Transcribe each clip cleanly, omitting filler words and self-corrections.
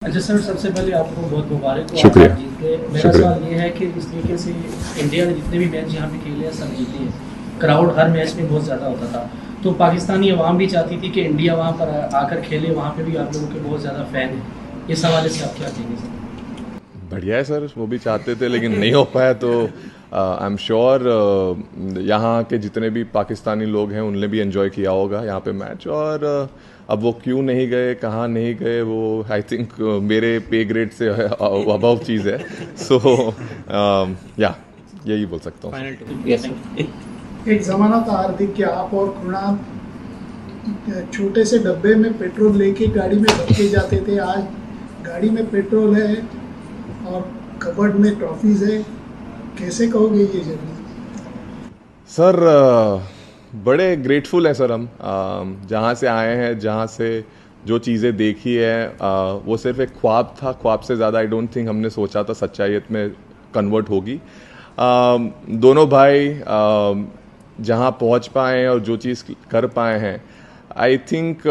अच्छा सर, सबसे पहले आपको बहुत मुबारक हो, आप शुक्रिया। जीत गए। मेरा शुक्रिया। सवाल ये है कि इस तरीके से इंडिया ने जितने भी मैच यहाँ पे खेले हैं सब जीते हैं। क्राउड हर मैच में बहुत ज़्यादा होता था, तो पाकिस्तानी अवाम भी चाहती थी कि इंडिया वहाँ पर आकर खेले, वहाँ पे भी आप लोगों के बहुत ज़्यादा फ़ैन हैं। इस हवाले से आप क्या कहेंगे सर? बढ़िया है सर, वो भी चाहते थे लेकिन नहीं हो पाया। तो आई एम श्योर यहाँ के जितने भी पाकिस्तानी लोग हैं उनने भी एंजॉय किया होगा यहाँ पे मैच। और अब वो क्यों नहीं गए, कहाँ नहीं गए, वो आई थिंक मेरे पे ग्रेड से अबव चीज़ है। सो या यही बोल सकता हूँ। Final two yes sir. एक जमाना था हार्दिक कि आप और कृणाल छोटे से डब्बे में पेट्रोल लेके गाड़ी में भर के जाते थे। आज गाड़ी में पेट्रोल है और कबर्ड में ट्रॉफीज है। कैसे कहोगे ये जर्नी? सर बड़े ग्रेटफुल हैं सर हम, जहाँ से आए हैं, जहाँ से जो चीज़ें देखी है, वो सिर्फ एक ख्वाब था। ख्वाब से ज़्यादा आई डोंट थिंक हमने सोचा था सच्चाइयत में कन्वर्ट होगी। दोनों भाई जहाँ पहुँच पाए हैं और जो चीज़ कर पाए हैं, आई थिंक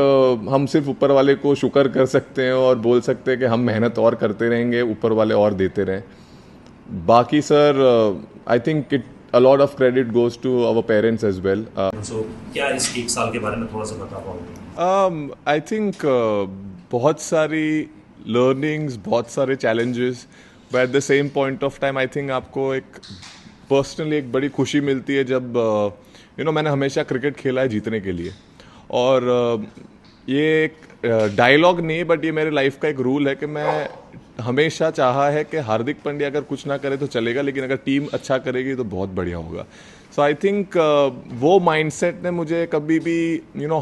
हम सिर्फ ऊपर वाले को शुक्र कर सकते हैं और बोल सकते हैं कि हम मेहनत और करते रहेंगे, ऊपर वाले और देते रहें। बाकी sir I think it a lot of credit goes to our parents as well. सो क्या इस एक साल के बारे में थोड़ा सा बता पाओगे? I think बहुत सारी learnings, बहुत सारे challenges, but at the same point of time I think आपको एक पर्सनली एक बड़ी खुशी मिलती है जब मैंने हमेशा क्रिकेट खेला है जीतने के लिए। और ये एक डायलॉग नहीं, बट ये मेरे लाइफ का एक रूल है कि मैं हमेशा चाहा है कि हार्दिक पांड्या अगर कुछ ना करे तो चलेगा, लेकिन अगर टीम अच्छा करेगी तो बहुत बढ़िया होगा। सो आई थिंक वो माइंडसेट ने मुझे कभी भी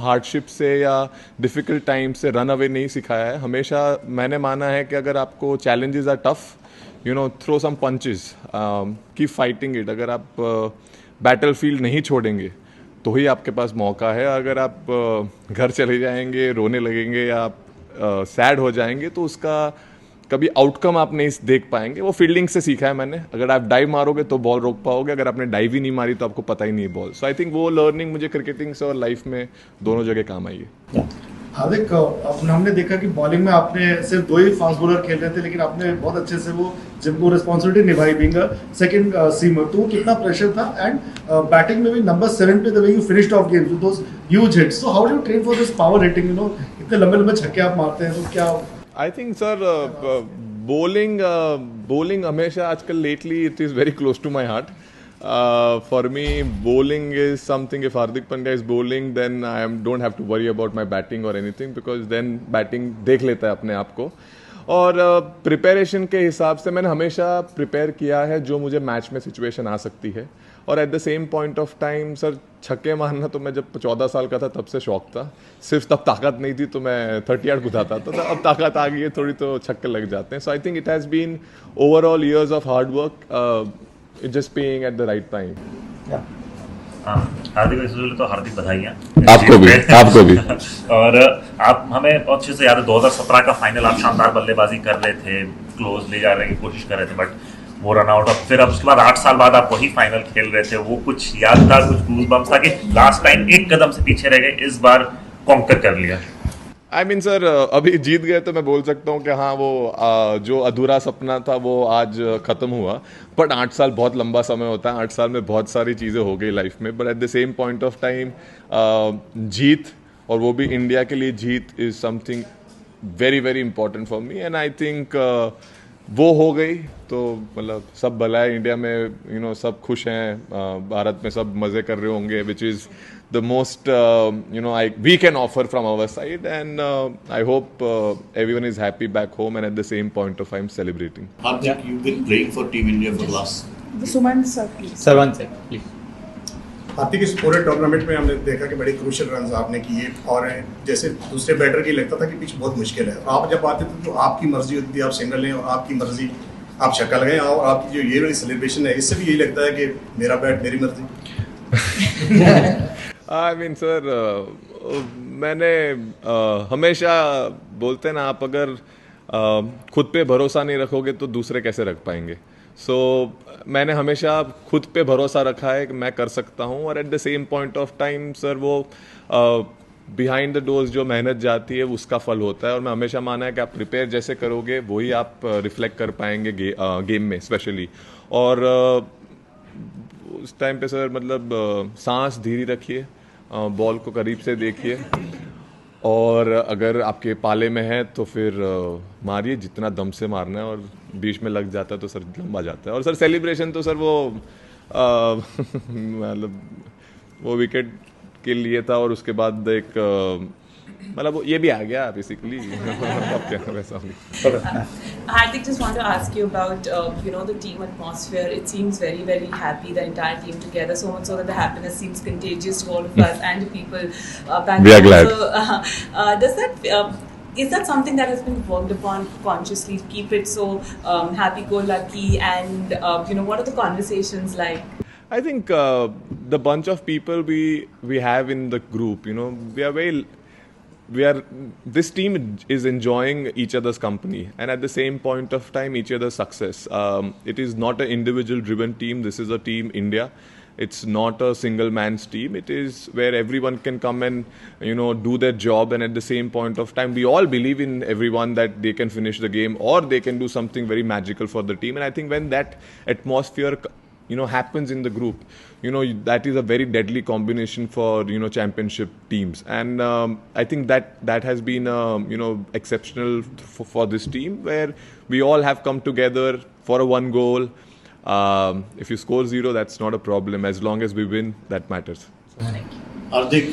हार्डशिप से या डिफ़िकल्ट टाइम से रन अवे नहीं सिखाया है। हमेशा मैंने माना है कि अगर आपको challenges are tough, throw some punches, keep fighting it. अगर आप बैटल फील्ड नहीं छोड़ेंगे तो ही आपके पास मौका है। अगर आप घर चले जाएंगे, रोने लगेंगे या आप सैड हो जाएंगे तो उसका कभी आउटकम आप नहीं देख पाएंगे। वो फील्डिंग से सीखा है मैंने। अगर आप डाइव मारोगे तो बॉल रोक पाओगे, अगर आपने डाइव ही नहीं मारी तो आपको पता ही नहीं बॉल। सो आई थिंक वो लर्निंग मुझे क्रिकेटिंग से और लाइफ में दोनों जगह काम आई है। हार्दिक, हमने देखा कि बॉलिंग में आपने सिर्फ 2 ही फास्ट बॉलर खेल रहे थे, लेकिन आपने बहुत अच्छे से वो जब वो रिस्पॉन्सिबिलिटी निभाई बीइंग सेकंड सीमर, तो वो कितना प्रेशर था। एंड बैटिंग में भी नंबर 7 पे the way you finished off games with those huge hits, so how do you train for this power hitting? इतने लंबे लंबे छक्के आप मारते हैं, तो क्या? आई थिंक सर bowling हमेशा आजकल lately it is very close to my heart. For me, bowling is something. If Hardik Pandya is bowling, then don't have to worry about my batting or anything, because then batting देख लेता है अपने आप को। और preparation के हिसाब से मैंने हमेशा प्रिपेयर किया है जो मुझे मैच में सिचुएशन आ सकती है। और eight the same point of time sir, छक्के मारना तो मैं जब 14 साल का था तब से शौक था। सिर्फ तब ताकत नहीं थी तो मैं 30 यार्ड कुदाता था। अब ताकत आ गई है थोड़ी तो छक्के लग जाते हैं। So I think it has been overall years of hard work, it just paying at the right time. हाँ, हार्दिक भाई, सबसे पहले तो हार्दिक बधाइयाँ आपको भी। और आप हमें बहुत अच्छे से याद है 2017 का फाइनल, आप शानदार बल्लेबाजी कर रहे थे, क्लोज ले जाने की कोशिश कर रहे थे, बट वो रन आउट। और फिर अब उसके बाद 8 साल बाद आप वही फाइनल खेल रहे थे। वो कुछ याद था, कुछ गूज़बम्प्स था कि लास्ट टाइम एक कदम से पीछे रह गए, इस बार कॉन्कर कर लिया? आई मीन सर, अभी जीत गए तो मैं बोल सकता हूँ कि हाँ, वो जो अधूरा सपना था वो आज ख़त्म हुआ। बट 8 साल बहुत लंबा समय होता है। 8 साल में बहुत सारी चीज़ें हो गई लाइफ में, but at the same point of time जीत, और वो भी इंडिया के लिए जीत, is something very very important for me. And I think वो हो गई तो मतलब सब भला है। इंडिया में सब खुश हैं, भारत में सब मज़े कर रहे होंगे, which is the most we can offer from our side, and I hope everyone is happy back home and at the same point of time celebrating. Hardik, you've been playing for Team India for the last. Suman sir, please. Sarwan sir, please. हार्दिक, इस पूरे tournament में हमने देखा कि बड़ी crucial runs आपने किए, और जैसे दूसरे बैटर की लगता था कि पिच बहुत मुश्किल है। आप जब आते थे तो आपकी मर्जी होती थी, आप सिंगल लें, और आपकी मर्जी आप छक्का लगाएं, और आपकी जो ये वाली सेलिब्रेशन है, इससे भी यही लगता है कि मेरा बैट मेरी मर्जी। आई मीन सर, मैंने हमेशा बोलते हैं ना, आप अगर खुद पे भरोसा नहीं रखोगे तो दूसरे कैसे रख पाएंगे। सो मैंने हमेशा खुद पे भरोसा रखा है कि मैं कर सकता हूँ। और eight the same point of time sir, वो बिहाइंड द डोर्स जो मेहनत जाती है उसका फल होता है, और मैं हमेशा माना है कि आप प्रिपेयर जैसे करोगे वही आप रिफ्लेक्ट कर पाएंगे गेम में स्पेशली। और उस टाइम पे सर मतलब सांस धीरे रखिए, बॉल को करीब से देखिए, और अगर आपके पाले में है तो फिर मारिए जितना दम से मारना है, और बीच में लग जाता है तो सर लंबा जाता है। और सर सेलिब्रेशन तो सर वो मतलब वो विकेट के लिए था, और उसके बाद एक मतलब ये भी आ गया बेसिकली। अब क्या वैसा Hardik, just want to ask you about the team atmosphere. It seems very, very happy, the entire team together, so much so that the happiness seems contagious to all of us and to people back We are home. glad. So, is that something that has been worked upon consciously to keep it so happy-go-lucky? And what are the conversations like? I think the bunch of people we have in the group, this team is enjoying each other's company, and at the same point of time each other's success. It is not an individual driven team. This is a team India. It's not a single man's team. It is where everyone can come and do their job, and at the same point of time we all believe in everyone that they can finish the game or they can do something very magical for the team. And I think when that atmosphere happens in the group, that is a very deadly combination for championship teams. And I think that has been exceptional for this team, where we all have come together for a one goal. If you score 0, that's not a problem. As long as we win, that matters. Hardik,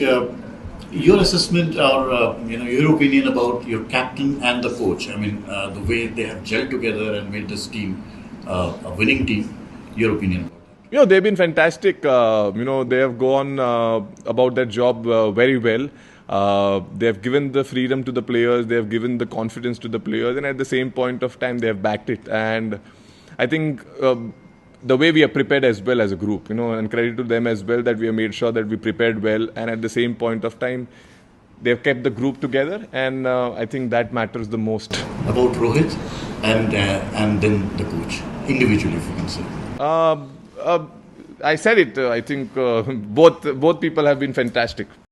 your assessment or your opinion about your captain and the coach. I mean, the way they have gelled together and made this team a winning team. Your opinion about that? They've been fantastic. They have gone about their job very well. They have given the freedom to the players. They have given the confidence to the players, and at the same point of time, they have backed it. And I think the way we are prepared as well as a group, and credit to them as well that we have made sure that we prepared well, and at the same point of time, they have kept the group together, and I think that matters the most. About Rohit and then the coach individually, if you can say. I said it. I think both people have been fantastic.